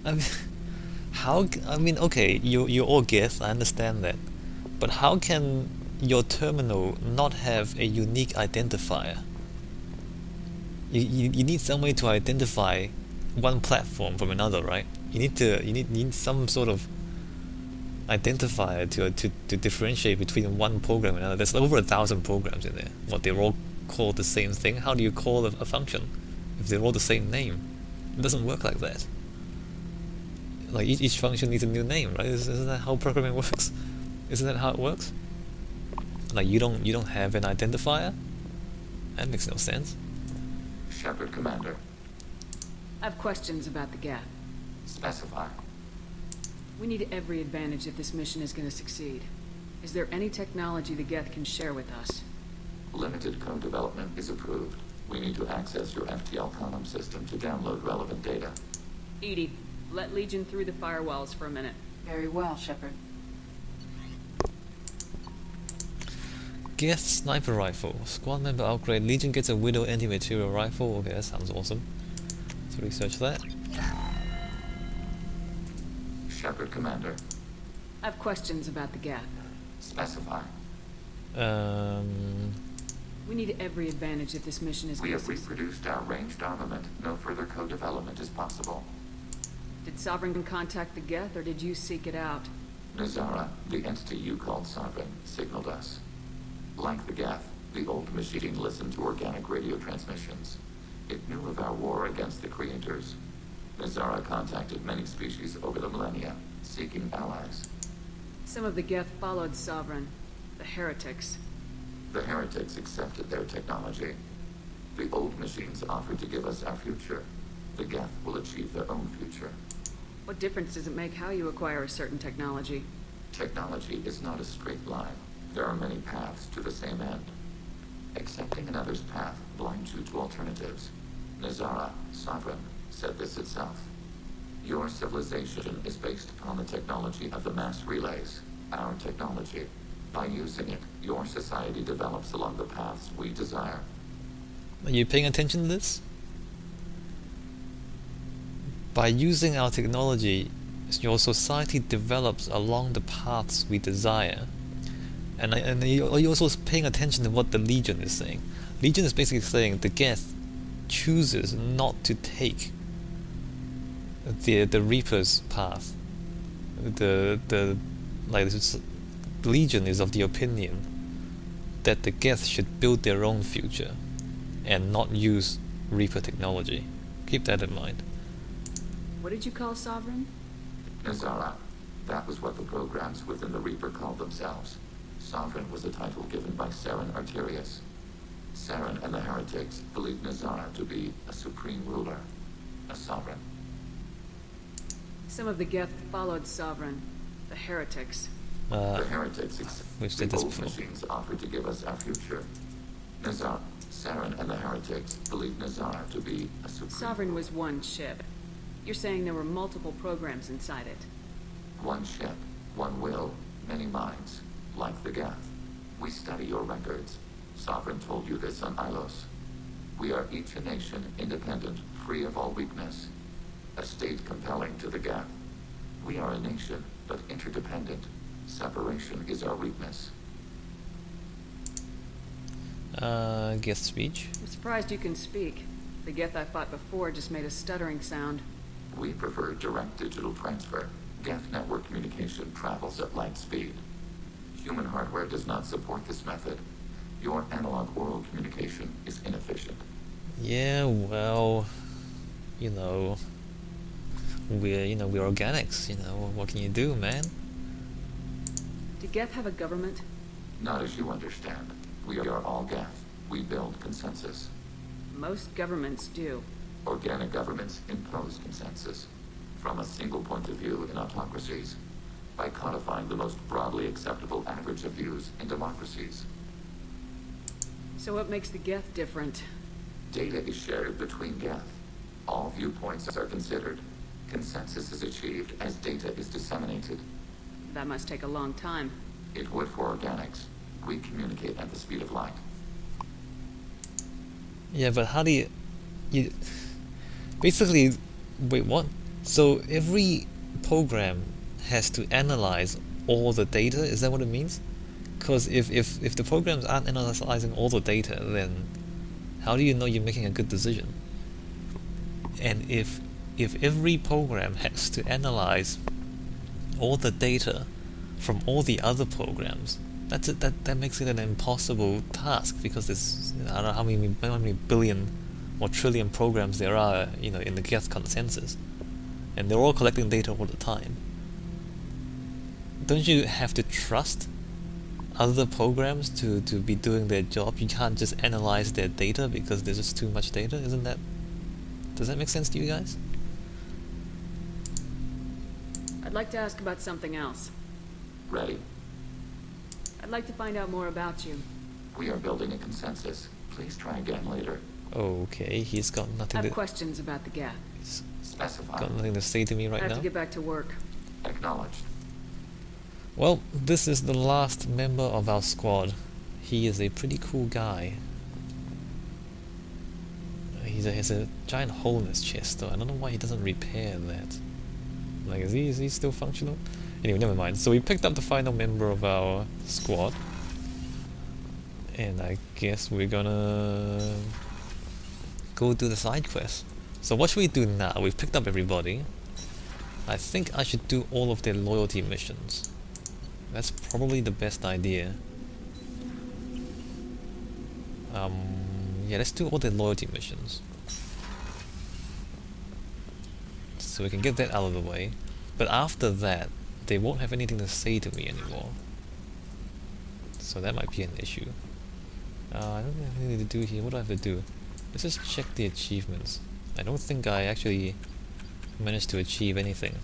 I mean, I mean, okay, you're all Geth, I understand that, but how can your terminal not have a unique identifier? You need some way to identify one platform from another, right? You need some sort of identifier to differentiate between one program and another. There's over 1,000 programs in there. What, they're all called the same thing? How do you call a function if they're all the same name? It doesn't work like that. Like each function needs a new name, right? Isn't that how programming works? Isn't that how it works? Like you don't have an identifier? That makes no sense. Shepard, Commander. I have questions about the Geth. Specify. We need every advantage if this mission is going to succeed. Is there any technology the Geth can share with us? Limited code development is approved. We need to access your FTL column system to download relevant data. Edie, let Legion through the firewalls for a minute. Very well, Shepard. Geth sniper rifle. Squad member upgrade. Legion gets a Widow anti-material rifle. Okay, that sounds awesome. Let's research that. Shepard, Commander. I have questions about the Geth. Specify. We need every advantage if this mission is We going to have succeed. reproduced our ranged armament. No further code development is possible. Did Sovereign contact the Geth, or did you seek it out? Nazara, the entity you called Sovereign, signaled us. Like the Geth, the old machine listened to organic radio transmissions. It knew of our war against the creators. Nazara contacted many species over the millennia, seeking allies. Some of the Geth followed Sovereign. The heretics. The heretics accepted their technology. The old machines offered to give us our future. The Geth will achieve their own future. What difference does it make how you acquire a certain technology? Technology is not a straight line. There are many paths to the same end. Accepting another's path blinds you to alternatives. Nazara, Sovereign, said this itself. Your civilization is based upon the technology of the mass relays, our technology. By using it, your society develops along the paths we desire. Are you paying attention to this? By using our technology, your society develops along the paths we desire. And are you also paying attention to what the Legion is saying? Legion is basically saying the Geth chooses not to take the Reaper's path. The Legion is of the opinion that the Geth should build their own future and not use Reaper technology. Keep that in mind. What did you call Sovereign? Nazara, that was what the programs within the Reaper called themselves. Sovereign was a title given by Saren Arterius. Saren and the heretics believed Nazara to be a supreme ruler, a sovereign. Some of the Geth followed Sovereign. The heretics. The heretics We've the said this old before. machines offered to give us our future. Nazara, Saren and the heretics believed Nazara to be a supreme Sovereign was one ship. You're saying there were multiple programs inside it. One ship, one will, many minds, like the Geth. We study your records. Sovereign told you this on Ilos. We are each a nation, independent, free of all weakness. A state compelling to the Geth. We are a nation, but interdependent. Separation is our weakness. Geth speech. I'm surprised you can speak. The Geth I fought before just made a stuttering sound. We prefer direct digital transfer. Geth network communication travels at light speed. Human hardware does not support this method. Your analog oral communication is inefficient. Yeah, well, we're organics. What can you do, man? Do Geth have a government? Not as you understand. We are all Geth. We build consensus. Most governments do. Organic governments impose consensus from a single point of view in autocracies by codifying the most broadly acceptable average of views in democracies. So what makes the Geth different? Data is shared between Geth. All viewpoints are considered. Consensus is achieved as data is disseminated. That must take a long time. It would for organics. We communicate at the speed of light. Yeah, but how do you basically, wait, what? So every program has to analyze all the data, is that what it means? Because if the programs aren't analyzing all the data, then how do you know you're making a good decision? And if every program has to analyze all the data from all the other programs, that makes it an impossible task, because there's, I don't know how many billion or trillion programs there are, in the Geth consensus, and they're all collecting data all the time. Don't you have to trust other programs to be doing their job? You can't just analyze their data because there's just too much data, isn't that? Does that make sense to you guys? I'd like to ask about something else. Ready? I'd like to find out more about you. We are building a consensus. Please try again later. Okay, he's got I nothing have to questions about the Geth. he's Specify. got nothing to say to me I right have now. to get back to work. Acknowledged. Well, this is the last member of our squad. He is a pretty cool guy. He has a giant hole in his chest, though. I don't know why he doesn't repair that. Like, is he still functional? Anyway, never mind. So we picked up the final member of our squad, and I guess we're gonna go do the side quest. So what should we do now? We've picked up everybody. I think I should do all of their loyalty missions. That's probably the best idea. Yeah, let's do all the loyalty missions. So we can get that out of the way. But after that, they won't have anything to say to me anymore. So that might be an issue. I don't have anything to do here. What do I have to do? Let's just check the achievements. I don't think I actually managed to achieve anything.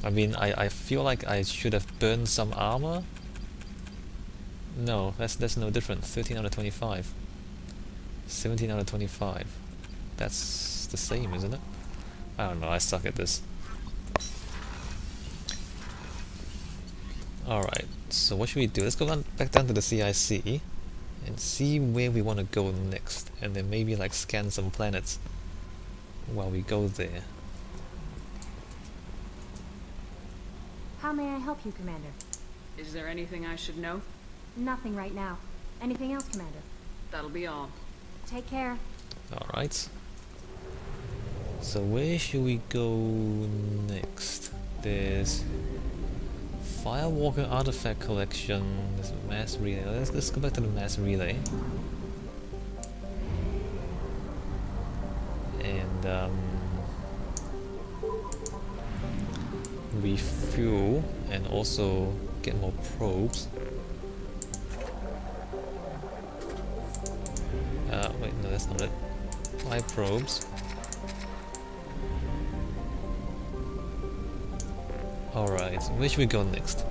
I mean, I feel like I should have burned some armor. No, that's no different. 13 out of 25. 17 out of 25. That's the same, isn't it? I don't know, I suck at this. Alright, so what should we do? Let's go back down to the CIC and see where we want to go next, and then maybe like scan some planets while we go there. How may I help you, Commander? Is there anything I should know? Nothing right now. Anything else, Commander? That'll be all. Take care. Alright. So where should we go next? There's Firewalker artifact collection, there's a mass relay. Let's go back to the mass relay. And refuel and also get more probes. Wait, no, that's not it. 5 probes. Alright, where should we go next?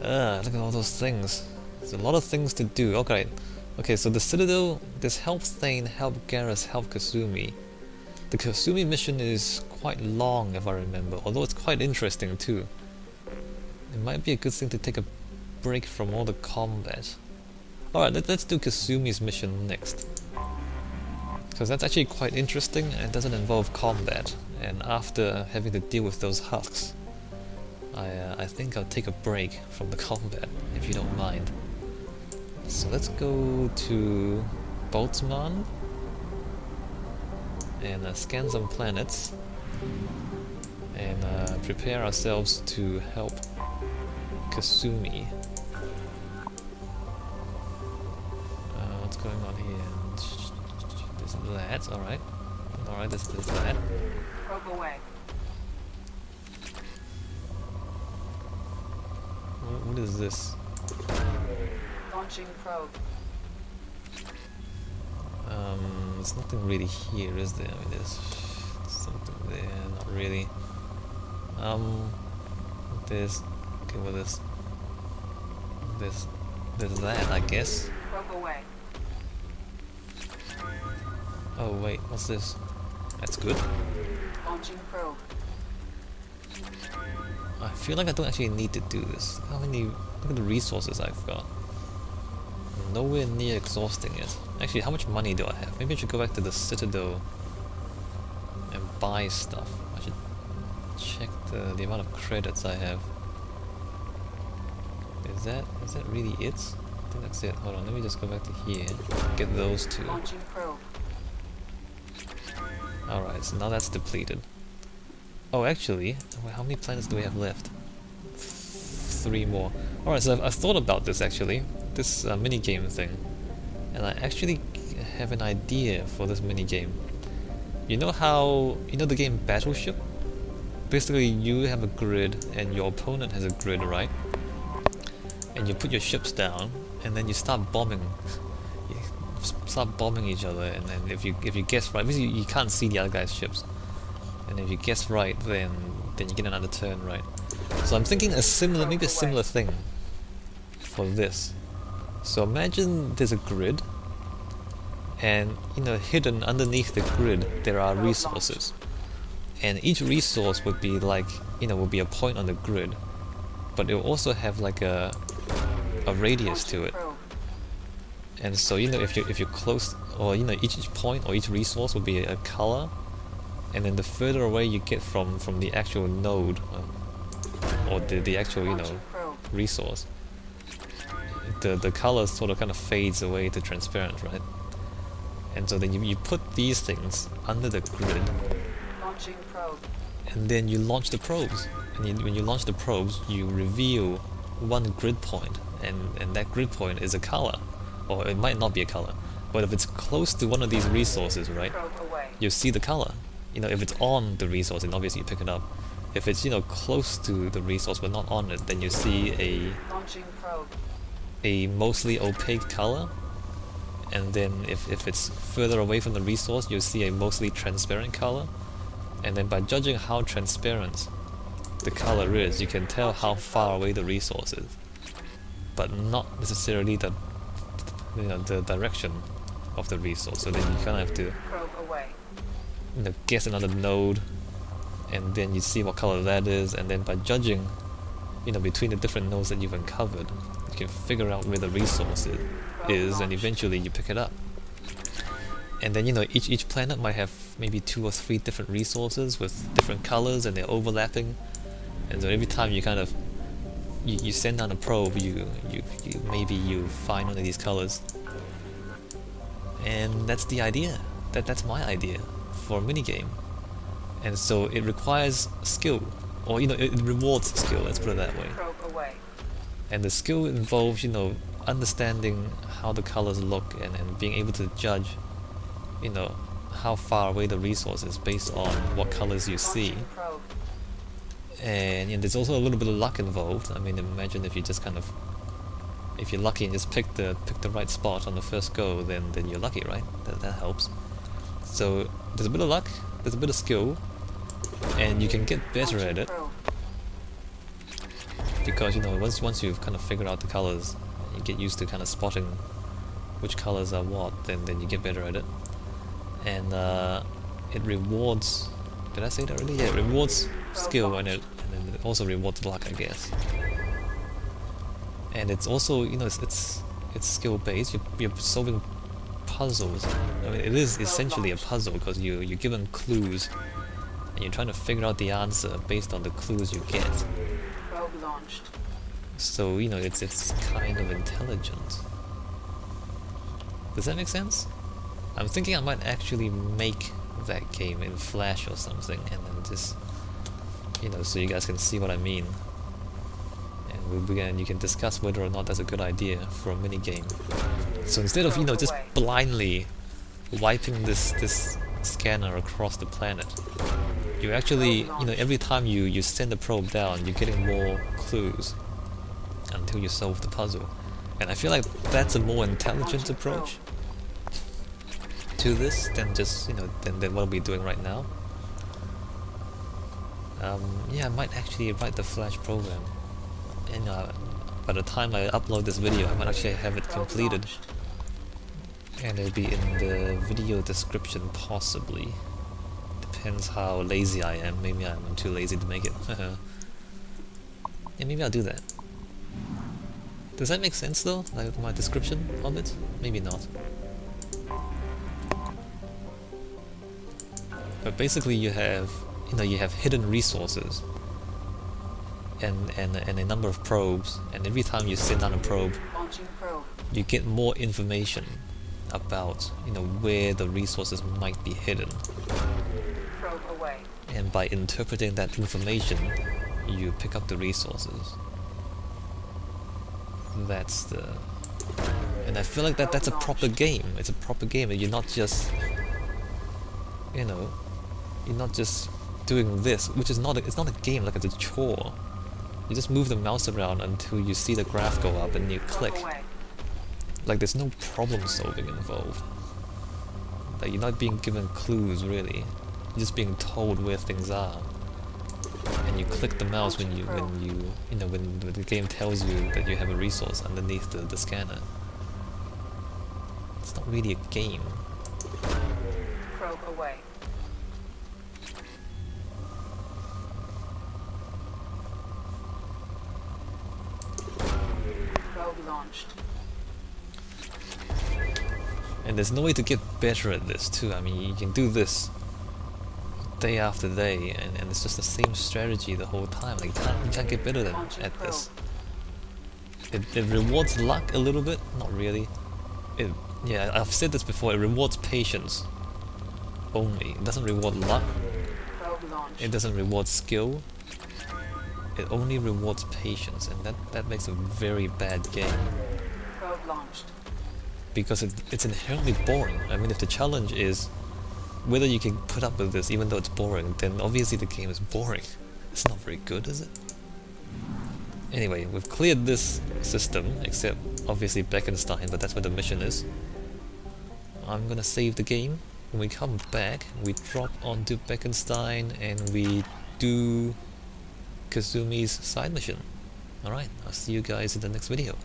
Look at all those things. There's a lot of things to do. Okay, so the Citadel, there's help Thane, help Garrus, help Kasumi. The Kasumi mission is quite long, if I remember, although it's quite interesting too. It might be a good thing to take a break from all the combat. Alright, let's do Kasumi's mission next. Because that's actually quite interesting and doesn't involve combat. And after having to deal with those husks, I think I'll take a break from the combat, if you don't mind. So let's go to Veltman and scan some planets and prepare ourselves to help Kasumi. What's going on here? There's that, alright. Alright, there's that. Probe away. What is this? Launching probe. There's nothing really here, is there? I mean, there's something there, not really. There's... okay, well there's that, I guess. Probe away. Oh wait, what's this? That's good. Launching probe. I feel like I don't actually need to do this. How many... look at the resources I've got. Nowhere near exhausting it. Actually, how much money do I have? Maybe I should go back to the Citadel and buy stuff. I check the amount of credits I have. Is that really it? I think that's it. Hold on, let me just go back to here. Get those two. Launching probe. Alright, so now that's depleted. Oh, actually, how many planets do we have left? 3 more. Alright, so I've thought about this actually, this minigame thing. And I actually have an idea for this minigame. You know how, you know the game Battleship? Basically, you have a grid and your opponent has a grid, right? And you put your ships down, and then you start bombing. You start bombing each other, and then if you guess right, basically you can't see the other guy's ships. And if you guess right, then you get another turn, right? So I'm thinking maybe a similar thing for this. So imagine there's a grid, and hidden underneath the grid there are resources, and each resource would be like would be a point on the grid, but it will also have like a radius to it. And so if you're close, or each point or each resource will be a color, and then the further away you get from the actual node or the actual resource, the color sort of kind of fades away to transparent, right? And so then you put these things under the grid, Launching probe. and then you launch the probes. And when you launch the probes, you reveal one grid point, and that grid point is a color, or it might not be a color. But if it's close to one of these resources, right, Probe away. you see the color. If it's on the resource, then obviously you pick it up. If it's close to the resource but not on it, then you see Launching probe. a mostly opaque color. And then if it's further away from the resource, you'll see a mostly transparent color. And then by judging how transparent the color is, you can tell how far away the resource is, but not necessarily the direction of the resource. So then you kind of have to Probe away. guess another node, and then you see what color that is, and then by judging between the different nodes that you've uncovered, you can figure out where the resource is, and eventually you pick it up. And then each planet might have maybe 2 or 3 different resources with different colors, and they're overlapping. And so every time you kind of you send down a probe, maybe you find one of these colors. And that's the idea. That's my idea for a minigame. And so it requires skill, or it rewards skill, let's put it that way. Probe away. And the skill involves understanding how the colors look, and being able to judge how far away the resource is based on what colors you see. Launching probe. And there's also a little bit of luck involved. I mean, imagine if you just if you're lucky and just pick the right spot on the first go, then you're lucky, right? That helps. So there's a bit of luck, there's a bit of skill, and you can get better at it, Probe. because once you've kind of figured out the colors, you get used to kind of spotting which colors are what, then you get better at it. And it rewards, did I say that already? Yeah, it rewards skill, and then it also rewards luck, I guess. And it's also, it's skill based. You're solving puzzles. I mean, it is essentially a puzzle, because you're given clues, and you're trying to figure out the answer based on the clues you get. Probe launched. So it's kind of intelligent. Does that make sense? I'm thinking I might actually make that game in Flash or something, and then just so you guys can see what I mean. And you can discuss whether or not that's a good idea for a mini game. So instead of just blindly wiping this scanner across the planet, you actually every time you send the probe down, you're getting more clues until you solve the puzzle. And I feel like that's a more intelligent approach to this than just than what we're doing right now. Yeah, I might actually write the Flash program, and by the time I upload this video, I might actually have it completed, and it'll be in the video description possibly. Depends how lazy I am. Maybe I'm too lazy to make it. Yeah, maybe I'll do that. Does that make sense though? Like my description of it? Maybe not. But basically you have you know, you have hidden resources and a number of probes, and every time you send down a probe, Launching probe. you get more information about, you know, where the resources might be hidden. Probe away. And by interpreting that information, you pick up the resources. That's the... And I feel like that's a proper game. It's a proper game, and you're not just, you know, you're not just doing this, which is not it's not a game, like it's a chore. You just move the mouse around until you see the graph go up and you click. Like there's no problem solving involved. Like you're not being given clues really. You're just being told where things are. And you click the mouse when you know when the game tells you that you have a resource underneath the scanner. It's not really a game. Probe away. Probe launched. And there's no way to get better at this too. I mean, you can do this day after day, and it's just the same strategy the whole time. Like you can't get better at this. It rewards luck a little bit, not really. Yeah, I've said this before. It rewards patience only. It doesn't reward luck. It doesn't reward skill. It only rewards patience, and that makes a very bad game. Probe launched. Because it's inherently boring. I mean, if the challenge is whether you can put up with this even though it's boring, then obviously the game is boring. It's not very good, is it? Anyway, we've cleared this system, except obviously Beckenstein, but that's where the mission is. I'm gonna save the game. When we come back, we drop onto Beckenstein and we do Kazumi's side mission. Alright, I'll see you guys in the next video.